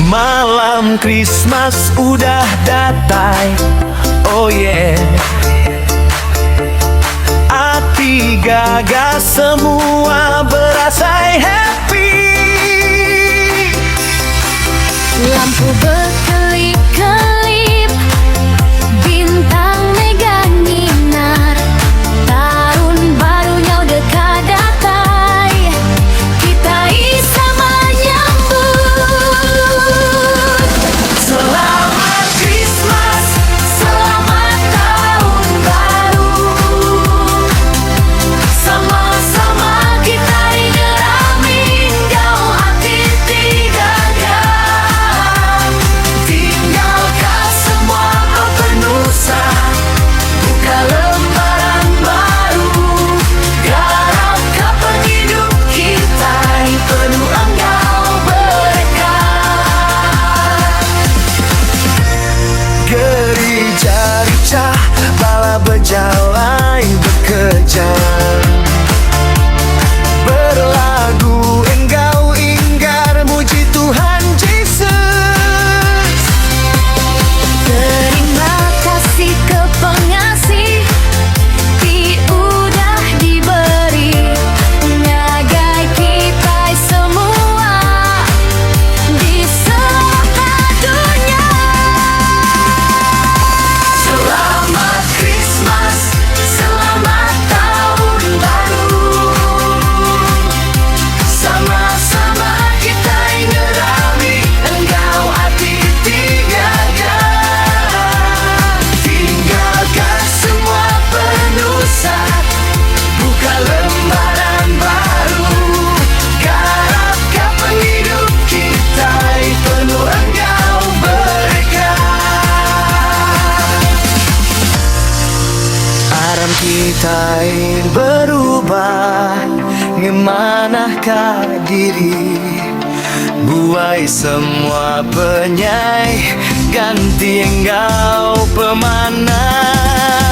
Malam Christmas udah datang, oh yeah. Hati gagas semua berasa happy. Lampu berkelip-kelip, bintang megang nyinar. Tahun barunya udah dekat, kita sama nyambut. Selamat Christmas, Selamat tahun baru. Sama-sama kita ingeramin jauh hati tiga-tiga. tinggalkan semua penusa, buka lembaran baru. Garapkan penghidup kita yang penuh engkau berkat. Gereja rica bala berjalan bekerja, berlagu engkau ingkar muji Tuhan Yesus. Terima kasih ke pengasih, udah diberi ngagai kita semua di seluruh dunia. Selamat Christmas, selamat tahun baru. Sama-sama kita ingeramin engkau hati tiga-tiga. Tinggalkan semua penusa, buka lembaran baru. Garapkan penghidup kita yang penuh engkau berkat. Aram kita yang berubah, ngemanahkah diri. Buai semua penyai, ganti engkau pemanah.